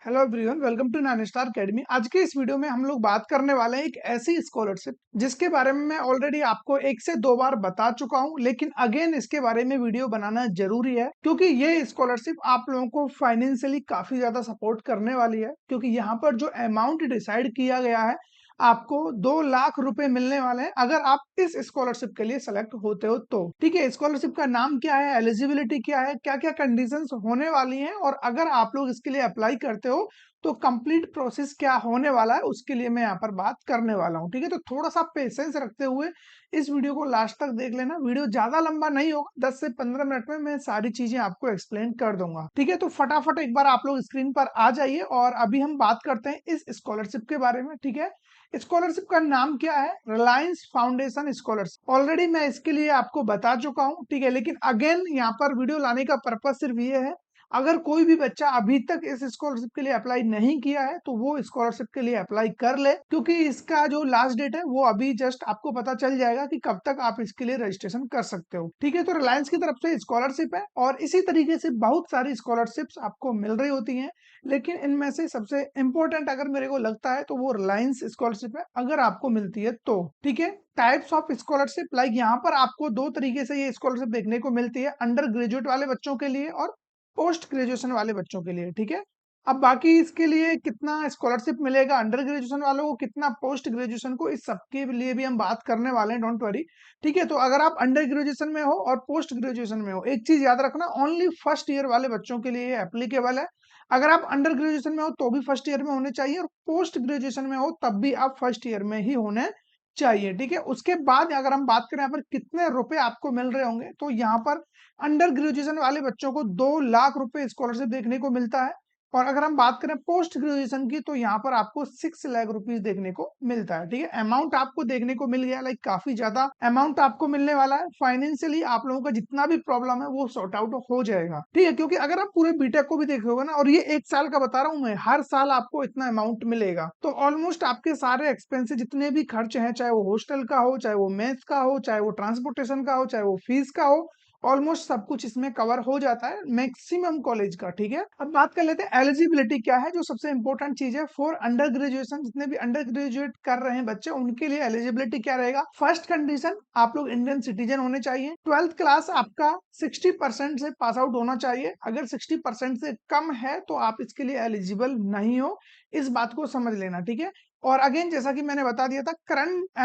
Hello everyone, welcome to nine star academy. आज के इस वीडियो में हम लोग बात करने वाले हैं एक ऐसी स्कॉलरशिप जिसके बारे में मैं ऑलरेडी आपको एक से दो बार बता चुका हूं, लेकिन अगेन इसके बारे में वीडियो बनाना जरूरी है क्योंकि ये स्कॉलरशिप आप लोगों को फाइनेंशियली काफी ज्यादा सपोर्ट करने वाली है। क्योंकि यहाँ पर जो अमाउंट डिसाइड किया गया है, आपको 2 लाख रुपए मिलने वाले हैं अगर आप इस स्कॉलरशिप के लिए सेलेक्ट होते हो तो। ठीक है, स्कॉलरशिप का नाम क्या है, एलिजिबिलिटी क्या है, क्या क्या कंडीशंस होने वाली हैं, और अगर आप लोग इसके लिए अप्लाई करते हो तो कंप्लीट प्रोसेस क्या होने वाला है उसके लिए मैं यहाँ पर बात करने वाला हूँ। ठीक है, तो थोड़ा सा पेशेंस रखते हुए इस वीडियो को लास्ट तक देख लेना। वीडियो ज्यादा लंबा नहीं होगा, 10 से 15 मिनट में मैं सारी चीजें आपको एक्सप्लेन कर दूंगा। ठीक है, तो फटाफट एक बार आप लोग स्क्रीन पर आ जाइए और अभी हम बात करते हैं इस स्कॉलरशिप के बारे में। ठीक है, स्कॉलरशिप का नाम क्या है, रिलायंस फाउंडेशन स्कॉलरशिप। ऑलरेडी मैं इसके लिए आपको बता चुका हूँ। ठीक है, लेकिन अगेन यहाँ पर वीडियो लाने का पर्पज सिर्फ ये है, अगर कोई भी बच्चा अभी तक इस स्कॉलरशिप के लिए अप्लाई नहीं किया है तो वो स्कॉलरशिप के लिए अप्लाई कर ले, क्योंकि इसका जो लास्ट डेट है वो अभी जस्ट आपको पता चल जाएगा कि कब तक आप इसके लिए रजिस्ट्रेशन कर सकते हो। ठीक है, तो रिलायंस की तरफ से स्कॉलरशिप है और इसी तरीके से बहुत सारी स्कॉलरशिप्स आपको मिल रही होती हैं, लेकिन इनमें से सबसे इंपॉर्टेंट अगर मेरे को लगता है तो वो रिलायंस स्कॉलरशिप है, अगर आपको मिलती है तो। ठीक है, टाइप्स ऑफ स्कॉलरशिप, लाइक यहाँ पर आपको दो तरीके से ये स्कॉलरशिप देखने को मिलती है, अंडर ग्रेजुएट वाले बच्चों के लिए और पोस्ट ग्रेजुएशन वाले बच्चों के लिए। ठीक है, अब बाकी इसके लिए कितना स्कॉलरशिप मिलेगा अंडर ग्रेजुएशन वालों को, कितना पोस्ट ग्रेजुएशन को, इस सबके लिए भी हम बात करने वाले हैं, डोंट वरी। ठीक है, तो अगर आप अंडर ग्रेजुएशन में हो और पोस्ट ग्रेजुएशन में हो, एक चीज याद रखना, ओनली फर्स्ट ईयर वाले बच्चों के लिए एप्लीकेबल है। अगर आप अंडर ग्रेजुएशन में हो तो भी फर्स्ट ईयर में होने चाहिए, और पोस्ट ग्रेजुएशन में हो तब भी आप फर्स्ट ईयर में ही होने चाहिए। ठीक है, उसके बाद अगर हम बात करें यहाँ पर कितने रुपए आपको मिल रहे होंगे, तो यहाँ पर अंडर ग्रेजुएशन वाले बच्चों को 2 लाख रुपए स्कॉलरशिप देखने को मिलता है, और अगर हम बात करें पोस्ट ग्रेजुएशन की तो यहाँ पर आपको 6 लाख रुपीज देखने को मिलता है। ठीक है, अमाउंट आपको देखने को मिल गया, लाइक काफी ज्यादा अमाउंट आपको मिलने वाला है। फाइनेंशियली आप लोगों का जितना भी प्रॉब्लम है वो सॉर्ट आउट हो जाएगा। ठीक है, क्योंकि अगर आप पूरे बीटेक को भी देखोगे ना, और ये 1 साल का बता रहा हूँ मैं, हर साल आपको इतना अमाउंट मिलेगा, तो ऑलमोस्ट आपके सारे एक्सपेंसेस जितने भी खर्च हैं, चाहे वो हॉस्टल का हो, चाहे वो मेस का हो, चाहे वो ट्रांसपोर्टेशन का हो, चाहे वो फीस का हो, ऑलमोस्ट सब कुछ इसमें कवर हो जाता है मैक्सिमम कॉलेज का। ठीक है, अब बात कर लेते हैं एलिजिबिलिटी क्या है, जो सबसे इंपॉर्टेंट चीज है फॉर अंडर ग्रेजुएशन। जितने भी अंडर ग्रेजुएट कर रहे हैं बच्चे, उनके लिए एलिजिबिलिटी क्या रहेगा। फर्स्ट कंडीशन, आप लोग इंडियन सिटीजन होने चाहिए। 12th क्लास आपका 60% से पास आउट होना चाहिए। अगर 60% से कम है तो आप इसके लिए एलिजिबल नहीं हो, इस बात को समझ लेना। ठीक है, और अगेन जैसा कि मैंने बता दिया था, currently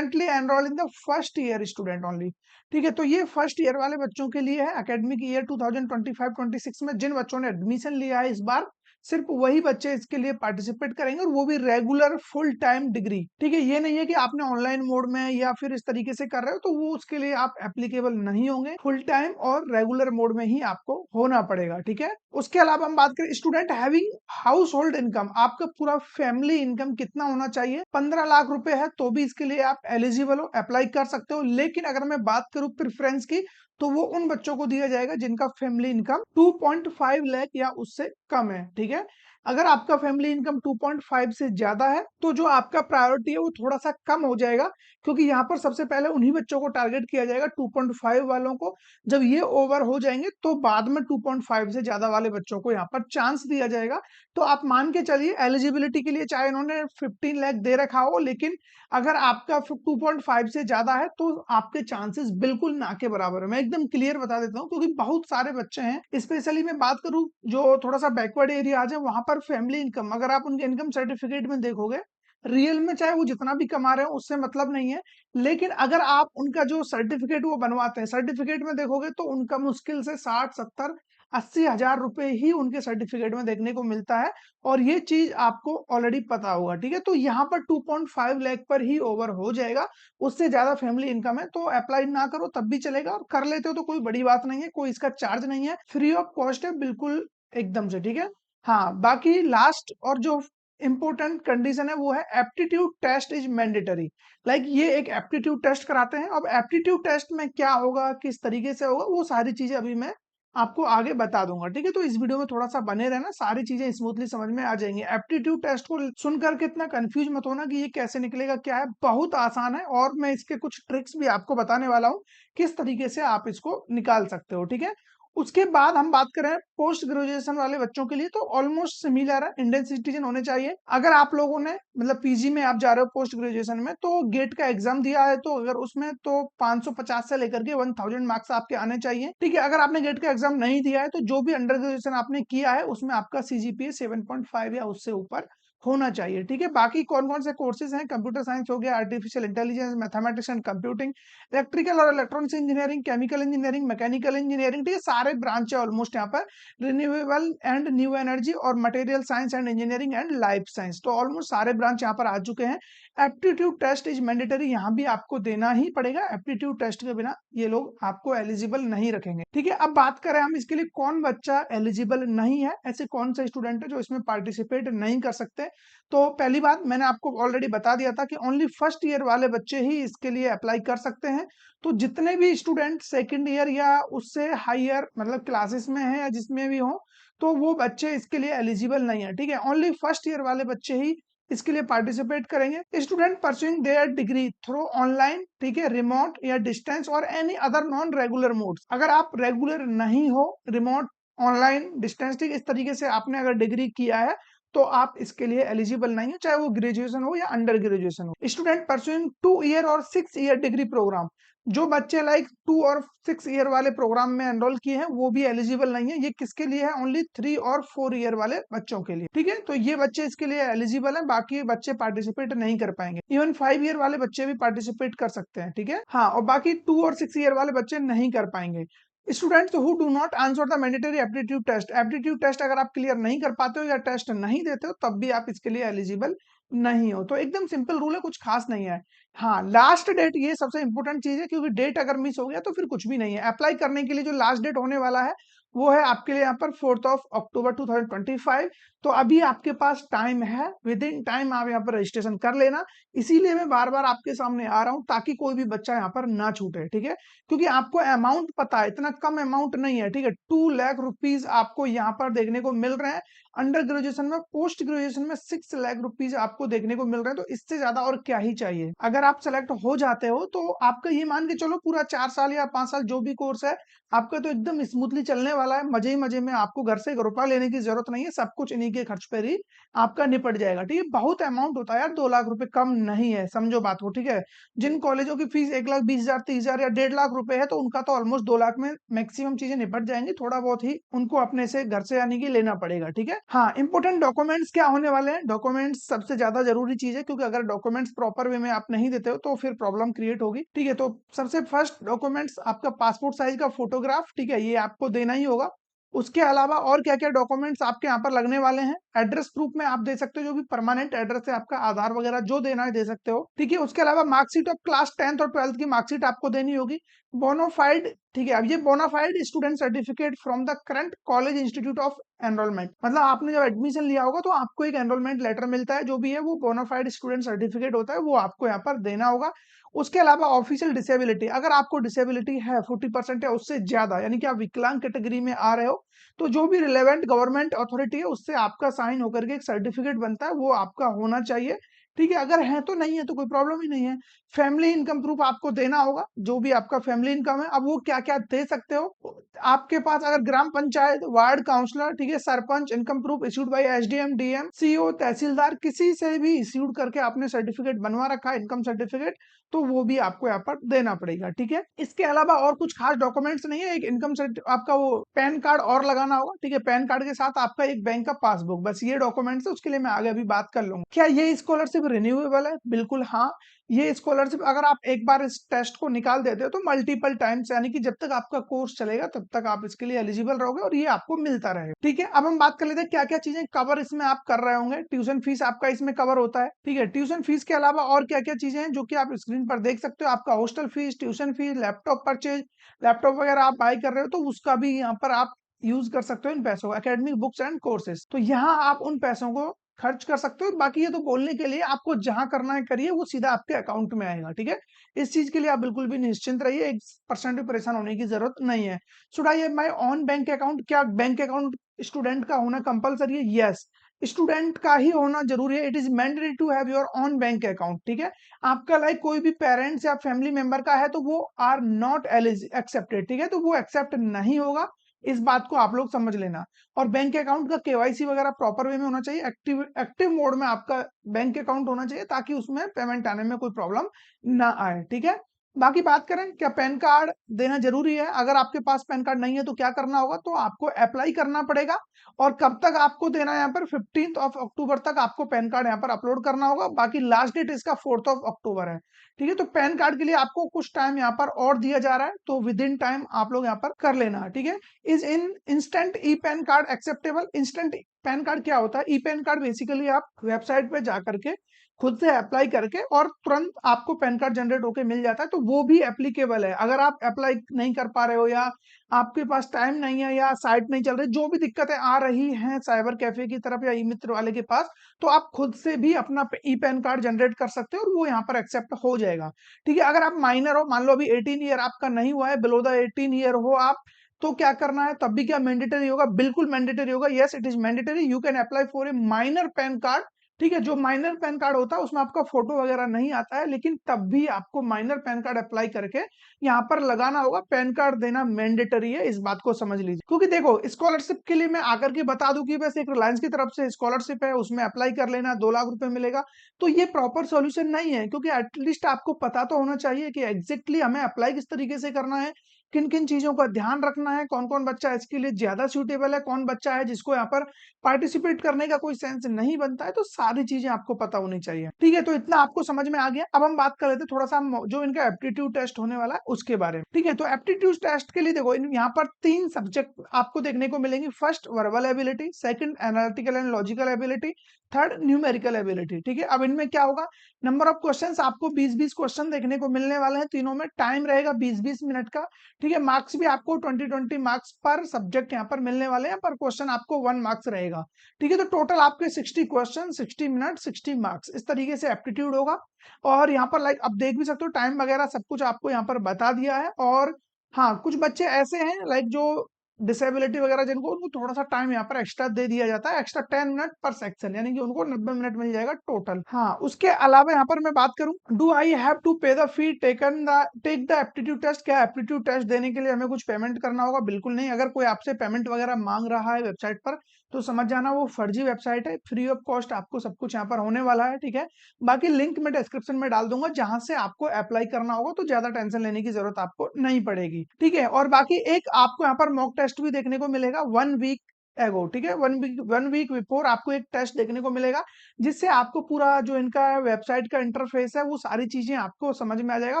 enrolled in the first year student only. ठीक है, तो ये फर्स्ट ईयर वाले बच्चों के लिए है। एकेडमिक ईयर 2025-26 में जिन बच्चों ने एडमिशन लिया है इस बार, सिर्फ वही बच्चे इसके लिए पार्टिसिपेट करेंगे, और वो भी रेगुलर फुल टाइम डिग्री। ठीक है, ये नहीं है कि आपने ऑनलाइन मोड में या फिर इस तरीके से कर रहे हो तो वो उसके लिए आप एप्लीकेबल नहीं होंगे। फुल टाइम और रेगुलर मोड में ही आपको होना पड़ेगा। ठीक है, उसके अलावा हम बात करें student having house hold income, आपका पूरा फैमिली इनकम कितना होना चाहिए। 15 लाख रुपए है तो भी इसके लिए आप एलिजिबल हो, अप्लाई कर सकते हो। लेकिन अगर मैं बात करूं प्रेफरेंस की, तो वो उन बच्चों को दिया जाएगा जिनका फैमिली इनकम 2.5 लाख या उससे कम है। ठीक है, अगर आपका फैमिली इनकम 2.5 से ज्यादा है तो जो आपका प्रायोरिटी है वो थोड़ा सा कम हो जाएगा, क्योंकि यहाँ पर सबसे पहले उन्हीं बच्चों को टारगेट किया जाएगा, 2.5 वालों को। जब ये ओवर हो जाएंगे तो बाद में 2.5 से ज्यादा वाले बच्चों को यहाँ पर चांस दिया जाएगा। तो आप मान के चलिए एलिजिबिलिटी के लिए चाहे इन्होंने 15 लाख दे रखा हो, लेकिन अगर आपका 2.5 से ज्यादा है तो आपके चांसेस बिल्कुल ना के बराबर है। मैं एकदम क्लियर बता देता हूँ, क्योंकि बहुत सारे बच्चे हैं, स्पेशली मैं बात करूँ जो थोड़ा सा बैकवर्ड एरिया है, वहां पर फैमिली इनकम, अगर आप उनके इनकम सर्टिफिकेट में देखोगे, रियल में चाहे वो जितना भी कमा रहे हो उससे मतलब नहीं है, लेकिन अगर आप उनका जो सर्टिफिकेट वो बनवाते हैं, सर्टिफिकेट में देखोगे तो उनका मुश्किल से 60, 70, 80 हजार रुपए ही उनके सर्टिफिकेट में देखने को मिलता है, और ये चीज आपको ऑलरेडी पता होगा। ठीक है, तो यहाँ पर 2.5 लाख पर ही ओवर हो जाएगा, उससे ज्यादा फैमिली इनकम है तो अप्लाई ना करो तब भी चलेगा, और कर लेते हो तो कोई बड़ी बात नहीं है, कोई इसका चार्ज नहीं है, फ्री ऑफ कॉस्ट है बिल्कुल एकदम से। ठीक है, हाँ, बाकी लास्ट और जो इंपॉर्टेंट कंडीशन है वो है aptitude test is mandatory. Like ये एक एप्टीट्यूड टेस्ट कराते हैं। अब एप्टीट्यूड टेस्ट में क्या होगा, किस तरीके से होगा, वो सारी चीजें अभी मैं आपको आगे बता दूंगा। ठीक है, तो इस वीडियो में थोड़ा सा बने रहना, सारी चीजें स्मूथली समझ में आ जाएंगी। एप्टीट्यूड टेस्ट को सुनकर के इतना कंफ्यूज मत होना कि ये कैसे निकलेगा, क्या है, बहुत आसान है, और मैं इसके कुछ ट्रिक्स भी आपको बताने वाला हूँ किस तरीके से आप इसको निकाल सकते हो। ठीक है, उसके बाद हम बात करें पोस्ट ग्रेजुएशन वाले बच्चों के लिए, तो ऑलमोस्ट सिमिलर है, इंडियन सिटीजन होने चाहिए। अगर आप लोगों ने मतलब पीजी में आप जा रहे हो पोस्ट ग्रेजुएशन में, तो गेट का एग्जाम दिया है, तो अगर उसमें तो 550 से लेकर के 1000 मार्क्स आपके आने चाहिए, ठीक है। अगर आपने गेट का एग्जाम नहीं दिया है, तो जो भी अंडर ग्रेजुएशन आपने किया है उसमें आपका सीजीपीए 7.5 या उससे ऊपर होना चाहिए, ठीक है। बाकी कौन कौन से कोर्सेज हैं, कंप्यूटर साइंस हो गया, artificial intelligence, mathematics and computing, electrical और electronics engineering, chemical engineering, mechanical engineering, ठीक है, सारे ब्रांच है ऑलमोस्ट यहाँ पर। रिन्यूएबल एंड न्यू एनर्जी और material science and engineering and life science, तो ऑलमोस्ट सारे ब्रांच यहाँ पर आ चुके हैं। एप्टीट्यूड टेस्ट इज मैंडेटरी, यहाँ भी आपको देना ही पड़ेगा। एप्टीट्यूड टेस्ट के बिना ये लोग आपको एलिजिबल नहीं रखेंगे, ठीक है। अब बात करें हम इसके लिए कौन बच्चा एलिजिबल नहीं है, ऐसे कौन से स्टूडेंट है जो इसमें पार्टिसिपेट नहीं कर सकते। तो पहली बात मैंने आपको ऑलरेडी बता दिया था कि ओनली फर्स्ट ईयर वाले बच्चे ही इसके लिए अप्लाई कर सकते हैं। तो जितने भी स्टूडेंट सेकंड ईयर या उससे हायर मतलब क्लासेस में हैं या जिसमें भी हो, तो वो बच्चे इसके लिए एलिजिबल नहीं है, ठीक है। ओनली फर्स्ट ईयर वाले बच्चे ही इसके लिए पार्टिसिपेट करेंगे। Student pursuing there degree through online, ठीक है, रिमोट या डिस्टेंस और any other non regular modes. अगर आप रेगुलर नहीं हो, रिमोट, ऑनलाइन, डिस्टेंस, ठीक, इस तरीके से आपने अगर डिग्री किया है, तो आप इसके लिए एलिजिबल नहीं है, चाहे वो ग्रेजुएशन हो या अंडर ग्रेजुएशन हो। स्टूडेंट परस्यूइंग 2 ईयर और 6 ईयर डिग्री प्रोग्राम, जो बच्चे लाइक 2 और 6 ईयर वाले प्रोग्राम में एनरोल किए हैं वो भी एलिजिबल नहीं है। ये किसके लिए है, ओनली 3 और 4 ईयर वाले बच्चों के लिए, ठीक है। तो ये बच्चे इसके लिए एलिजिबल है, बाकी बच्चे पार्टिसिपेट नहीं कर पाएंगे। इवन 5 ईयर वाले बच्चे भी पार्टिसिपेट कर सकते हैं, ठीक है। हाँ, और बाकी 2 और 6 ईयर वाले बच्चे नहीं कर पाएंगे। Students who do not answer the mandatory aptitude test, aptitude test अगर आप क्लियर नहीं कर पाते हो या टेस्ट नहीं देते हो, तब भी आप इसके लिए एलिजिबल नहीं हो। तो एकदम सिंपल रूल है, कुछ खास नहीं है। हाँ, लास्ट डेट ये सबसे इंपॉर्टेंट चीज है, क्योंकि डेट अगर मिस हो गया तो फिर कुछ भी नहीं है। अप्लाई करने के लिए जो लास्ट डेट होने वाला है वो है आपके लिए यहाँ पर 4 अक्टूबर 2025। तो अभी आपके पास टाइम है, विद इन टाइम आप यहाँ पर रजिस्ट्रेशन कर लेना। इसीलिए मैं बार बार आपके सामने आ रहा हूँ, ताकि कोई भी बच्चा यहाँ पर ना छूटे, ठीक है। क्योंकि आपको अमाउंट पता है, इतना कम अमाउंट नहीं है, ठीक है। 2 लाख रुपीज आपको यहाँ पर देखने को मिल रहे हैं। अंडर ग्रेजुएशन में, पोस्ट ग्रेजुएशन में 6 लाख रुपीज आपको देखने को मिल रहे हैं, तो इससे ज्यादा और क्या ही चाहिए। अगर आप सेलेक्ट हो जाते हो तो आपका ये मान के चलो पूरा 4 साल या 5 साल जो भी कोर्स है आपका तो एकदम स्मूथली चलने वाला है। मजे ही मजे में, आपको घर से 1 रुपया लेने की जरूरत नहीं है, सब कुछ इन्हीं के खर्च पर ही आपका निपट जाएगा, ठीक है। बहुत अमाउंट होता है यार, 2 लाख रुपए कम नहीं है, समझो बात को, ठीक है। जिन कॉलेजों की फीस 1,20,000, 30,000 या 1.5 लाख रुपए है, तो उनका तो ऑलमोस्ट 2 लाख में मैक्सिमम चीजें निपट जाएंगी। थोड़ा बहुत ही उनको अपने से घर से यानी कि लेना पड़ेगा, ठीक है। हाँ, इंपोर्टेंट डॉक्यूमेंट्स क्या होने वाले हैं, डॉक्यूमेंट्स सबसे ज्यादा जरूरी चीज है, क्योंकि अगर डॉक्यूमेंट्स प्रॉपर वे में आप नहीं देते हो तो फिर प्रॉब्लम क्रिएट होगी, ठीक है। तो सबसे फर्स्ट डॉक्यूमेंट्स आपका पासपोर्ट साइज का फोटोग्राफ, ठीक है, ये आपको देना ही होगा। उसके अलावा और क्या क्या डॉक्यूमेंट्स आपके यहाँ पर लगने वाले हैं, एड्रेस प्रूफ में आप दे सकते हो, जो भी परमानेंट एड्रेस है आपका, आधार वगैरह जो देना है दे सकते हो, ठीक है। उसके अलावा मार्कशीट ऑफ क्लास 10th और 12th की मार्कशीट आपको देनी होगी। बोनाफाइड, ठीक है। अब ये bonafide student certificate from the current college institute of enrollment, मतलब आपने जब एडमिशन लिया होगा तो आपको एक एनरोलमेंट लेटर मिलता है, जो भी है वो बोनाफाइड स्टूडेंट सर्टिफिकेट होता है, वो आपको यहाँ पर देना होगा। उसके अलावा ऑफिशियल डिसेबिलिटी, अगर आपको डिसेबिलिटी है 40% या उससे ज्यादा, यानी कि आप विकलांग कैटेगरी में आ रहे हो, तो जो भी रिलेवेंट गवर्नमेंट अथॉरिटी है उससे आपका साइन होकर के एक सर्टिफिकेट बनता है, वो आपका होना चाहिए, ठीक है। अगर है तो नहीं है तो कोई प्रॉब्लम ही नहीं है। फैमिली इनकम प्रूफ आपको देना होगा, जो भी आपका फैमिली इनकम है। अब वो क्या क्या दे सकते हो, आपके पास अगर ग्राम पंचायत, वार्ड काउंसलर, ठीक है, sarpanch, income proof issued by SDM, DM, CO, tehsildar, किसी से भी इश्यूड करके आपने सर्टिफिकेट बनवा रखा है, इनकम सर्टिफिकेट, तो वो भी आपको यहाँ पर देना पड़ेगा, ठीक है। इसके अलावा और कुछ खास डॉक्यूमेंट्स नहीं है, एक इनकम सर्टिफिकेट, आपका वो पैन कार्ड और लगाना होगा, ठीक है। पैन कार्ड के साथ आपका एक बैंक का पासबुक, बस ये डॉक्यूमेंट्स है। उसके लिए मैं आगे अभी बात कर लूंगा। क्या ये स्कॉलरशिप रिन्यूएबल है? बिल्कुल हाँ। ये स्कॉलरशिप अगर आप एक बार इस टेस्ट को निकाल देते हो तो मल्टीपल टाइम्स, यानी कि जब तक आपका कोर्स चलेगा तब तक आप इसके लिए एलिजिबल रहोगे और ये आपको मिलता रहेगा, ठीक है। अब हम बात कर लेते हैं क्या क्या चीजें कवर इसमें आप कर रहे होंगे। ट्यूशन फीस आपका इसमें कवर होता है, ठीक है। ट्यूशन फीस के अलावा और क्या क्या चीजें हैं जो कि आप स्क्रीन पर देख सकते हो, आपका hostel fees, tuition fees, laptop purchase, laptop वगैरह आप बाय कर रहे हो तो उसका भी यहाँ पर आप यूज कर सकते हो इन पैसों, एकेडमिक बुक्स एंड कोर्सेज, तो यहाँ आप उन पैसों को खर्च कर सकते हो। बाकी ये तो बोलने के लिए, आपको जहां करना है करिए, वो सीधा आपके अकाउंट में आएगा, ठीक है। इस चीज के लिए आप बिल्कुल भी निश्चिंत रहिए, 1% भी परेशान होने की जरूरत नहीं है। Should I have my on bank account, क्या बैंक अकाउंट स्टूडेंट का होना कंपलसरी है? यस, स्टूडेंट का ही होना जरूरी है। It is mandatory to have your own bank account, ठीक है। आपका लाइक कोई भी पेरेंट्स या फैमिली मेंबर का है तो वो आर नॉट एक्सेप्टेड, ठीक है, तो वो एक्सेप्ट नहीं होगा। इस बात को आप लोग समझ लेना। और बैंक अकाउंट का केवाईसी वगैरह प्रॉपर वे में होना चाहिए, एक्टिव एक्टिव मोड में आपका बैंक अकाउंट होना चाहिए, ताकि उसमें पेमेंट आने में कोई प्रॉब्लम ना आए, ठीक है। बाकी बात करें, क्या पैन कार्ड देना जरूरी है? अगर आपके पास पैन कार्ड नहीं है तो क्या करना होगा, तो आपको अप्लाई करना पड़ेगा। और कब तक आपको देना है, यहाँ पर 15 तक आपको पैन कार्ड यहाँ पर अपलोड करना होगा। बाकी लास्ट डेट इसका 4 है, ठीक है। तो पैन कार्ड के लिए आपको कुछ टाइम यहाँ पर और दिया जा रहा है, तो विद इन टाइम आप लोग यहाँ पर कर लेना, ठीक है। Is in instant e PAN card acceptable? Instant pan card क्या होता है? ई पैन कार्ड बेसिकली आप वेबसाइट पे जा करके खुद से अप्लाई करके और तुरंत आपको पैन कार्ड जनरेट होके मिल जाता है, तो वो भी एप्लीकेबल है। अगर आप अप्लाई नहीं कर पा रहे हो, या आपके पास टाइम नहीं है, या साइट नहीं चल रही, जो भी दिक्कतें आ रही हैं साइबर कैफे की तरफ या ई मित्र वाले के पास, तो आप खुद से भी अपना ई पैन कार्ड जनरेट कर सकते हो और वो यहाँ पर एक्सेप्ट हो जाएगा, ठीक है। अगर आप माइनर हो, मान लो अभी 18 ईयर आपका नहीं हुआ है, बिलो द 18 ईयर हो आप, तो क्या करना है, तब भी क्या मैंडेटरी होगा? बिल्कुल मैंडेटरी होगा। Yes, it is mandatory. You can apply for a minor pan card, ठीक है। जो माइनर पैन कार्ड होता है उसमें आपका फोटो वगैरह नहीं आता है, लेकिन तब भी आपको माइनर पैन कार्ड अप्लाई करके यहाँ पर लगाना होगा। पैन कार्ड देना मैंडेटरी है, इस बात को समझ लीजिए। क्योंकि देखो, स्कॉलरशिप के लिए मैं आकर के बता दूं कि बस एक रिलायंस की तरफ से स्कॉलरशिप है, उसमें अप्लाई कर लेना, 2 लाख रुपए मिलेगा, तो ये प्रॉपर सॉल्यूशन नहीं है। क्योंकि एटलीस्ट आपको पता तो होना चाहिए कि एग्जैक्टली हमें अप्लाई किस तरीके से करना है, किन किन चीजों का ध्यान रखना है, कौन कौन बच्चा इसके लिए ज्यादा सूटेबल है, कौन बच्चा है जिसको यहाँ पर पार्टिसिपेट करने का कोई सेंस नहीं बनता है। तो सारी चीजें आपको पता होनी चाहिए, ठीक है। तो इतना आपको समझ में आ गया। अब हम बात कर लेते हैं थोड़ा सा जो इनका एप्टीट्यूड टेस्ट होने वाला है उसके बारे में, ठीक है। तो एप्टीट्यूड टेस्ट के लिए देखो, यहाँ पर 3 सब्जेक्ट आपको देखने को मिलेंगे। First verbal ability, second analytical and logical ability, third numerical ability, ठीक है। अब इनमें क्या होगा, नंबर ऑफ क्वेश्चंस आपको 20-20 क्वेश्चन देखने को मिलने वाले हैं तीनों में। टाइम रहेगा 20-20 मिनट का, ठीक है। मार्क्स भी आपको 20-20 मार्क्स पर सब्जेक्ट यहाँ पर मिलने वाले हैं, पर क्वेश्चन आपको 1 मार्क्स रहेगा, ठीक है। तो टोटल आपके 60 क्वेश्चन, 60 मिनट, 60 मार्क्स, इस तरीके से एप्टीट्यूड होगा। और यहाँ पर लाइक अब देख भी सकते हो, टाइम वगैरह सब कुछ आपको यहाँ पर बता दिया है। और हाँ, कुछ बच्चे ऐसे हैं लाइक जो डिसेबिलिटी वगैरह जिनको, उनको थोड़ा सा टाइम यहाँ पर एक्स्ट्रा दे दिया जाता है, एक्स्ट्रा 10 मिनट पर सेक्शन, यानी कि उनको 90 मिनट मिल जाएगा टोटल। हाँ, उसके अलावा यहाँ पर मैं बात करूं, do I have to pay the fee take the aptitude test? क्या एप्टीट्यूड टेस्ट देने के लिए हमें कुछ पेमेंट करना होगा? बिल्कुल नहीं। अगर कोई आपसे पेमेंट वगैरह मांग रहा है वेबसाइट पर, तो समझ जाना वो फर्जी वेबसाइट है। फ्री ऑफ कॉस्ट आपको सब कुछ यहाँ पर होने वाला है, ठीक है। बाकी लिंक मैं डिस्क्रिप्शन में डाल दूंगा, जहां से आपको अप्लाई करना होगा, तो ज्यादा टेंशन लेने की जरूरत आपको नहीं पड़ेगी, ठीक है। और बाकी एक आपको यहाँ पर मॉक टेस्ट भी देखने को मिलेगा 1 वीक एगो, ठीक है। 1 वीक बिफोर आपको एक टेस्ट देखने को मिलेगा, जिससे आपको पूरा जो इनका वेबसाइट का इंटरफेस है, वो सारी चीजें आपको समझ में आ जाएगा।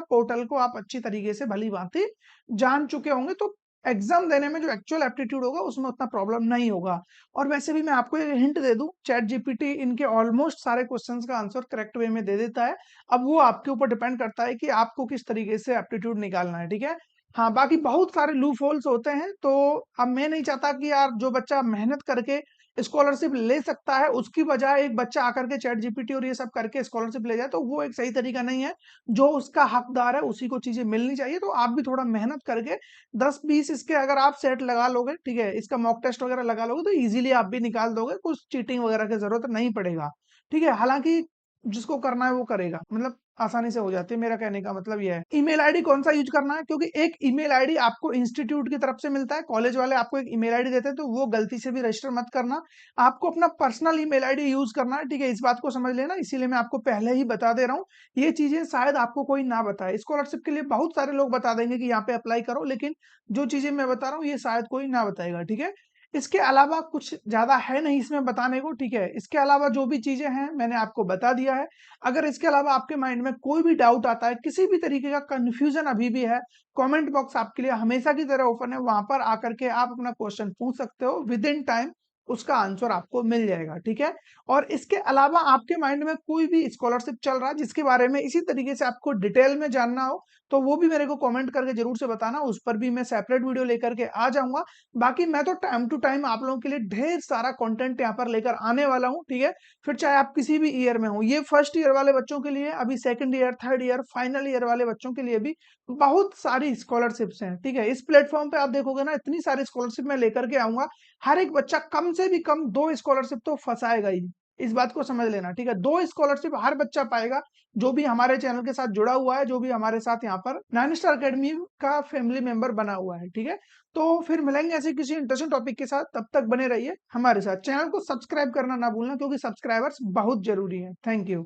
पोर्टल को आप अच्छी तरीके से भली भांति जान चुके होंगे, तो एग्जाम देने में जो एक्चुअल एप्टीट्यूड होगा उसमें उतना प्रॉब्लम नहीं होगा। और वैसे भी मैं आपको एक हिंट दे दूं, चैट जीपीटी इनके ऑलमोस्ट सारे क्वेश्चंस का आंसर करेक्ट वे में दे देता है। अब वो आपके ऊपर डिपेंड करता है कि आपको किस तरीके से एप्टीट्यूड निकालना है, ठीक है। हाँ, बाकी बहुत सारे लूप होल्स होते हैं, तो अब मैं नहीं चाहता कि यार जो बच्चा मेहनत करके स्कॉलरशिप ले सकता है, उसकी बजाय एक बच्चा आकर के चैट जीपीटी और ये सब करके स्कॉलरशिप ले जाए, तो वो एक सही तरीका नहीं है। जो उसका हकदार है उसी को चीजें मिलनी चाहिए। तो आप भी थोड़ा मेहनत करके 10-20 इसके अगर आप सेट लगा लोगे, ठीक है, इसका मॉक टेस्ट वगैरह लगा लोगे, तो इजीली आप भी निकाल दोगे, कुछ चीटिंग वगैरह की जरूरत नहीं पड़ेगा, ठीक है। हालांकि जिसको करना है वो करेगा, मतलब आसानी से हो जाती है। मेरा कहने का मतलब ये है। ईमेल आईडी कौन सा यूज करना है, क्योंकि एक ईमेल आईडी आपको इंस्टीट्यूट की तरफ से मिलता है, कॉलेज वाले आपको एक ईमेल आईडी देते हैं, तो वो गलती से भी रजिस्टर मत करना। आपको अपना पर्सनल ईमेल आईडी यूज करना है, ठीक है। इस बात को समझ लेना, इसीलिए मैं आपको पहले ही बता दे रहा हूँ। ये चीजें शायद आपको कोई ना बताए। स्कॉलरशिप के लिए बहुत सारे लोग बता देंगे कि यहाँ पे अप्लाई करो, लेकिन जो चीजें मैं बता रहा हूँ ये शायद कोई ना बताएगा, ठीक है। इसके अलावा कुछ ज्यादा है नहीं इसमें बताने को, ठीक है। इसके अलावा जो भी चीजें हैं मैंने आपको बता दिया है। अगर इसके अलावा आपके माइंड में कोई भी डाउट आता है, किसी भी तरीके का कंफ्यूजन अभी भी है, कमेंट बॉक्स आपके लिए हमेशा की तरह ओपन है, वहां पर आकर के आप अपना क्वेश्चन पूछ सकते हो। विद इन टाइम उसका आंसर आपको मिल जाएगा, ठीक है। और इसके अलावा आपके माइंड में कोई भी स्कॉलरशिप चल रहा है जिसके बारे में इसी तरीके से आपको डिटेल में जानना हो, तो वो भी मेरे को कमेंट करके जरूर से बताना, उस पर भी मैं सेपरेट वीडियो लेकर के आ जाऊंगा। बाकी मैं तो टाइम टू टाइम आप लोगों के लिए ढेर सारा कंटेंट यहाँ पर लेकर आने वाला हूँ, ठीक है। फिर चाहे आप किसी भी ईयर में हो, ये फर्स्ट ईयर वाले बच्चों के लिए, अभी second year, third year, final year वाले बच्चों के लिए भी बहुत सारी स्कॉलरशिप्स हैं, ठीक है। इस प्लेटफॉर्म पे आप देखोगे ना, इतनी सारी स्कॉलरशिप मैं लेकर के आऊंगा, हर एक बच्चा कम से भी कम 2 स्कॉलरशिप तो फंसाएगा ही। इस बात को समझ लेना, ठीक है? 2 स्कॉलरशिप हर बच्चा पाएगा, जो भी हमारे चैनल के साथ जुड़ा हुआ है, जो भी हमारे साथ यहाँ पर 9 स्टार अकेडमी का फैमिली मेंबर बना हुआ है, ठीक है? तो फिर मिलेंगे ऐसे किसी इंटरेस्टिंग टॉपिक के साथ, तब तक बने रहिए हमारे साथ। चैनल को सब्सक्राइब करना ना भूलना क्योंकि सब्सक्राइबर्स बहुत ज़रूरी हैं। Thank you.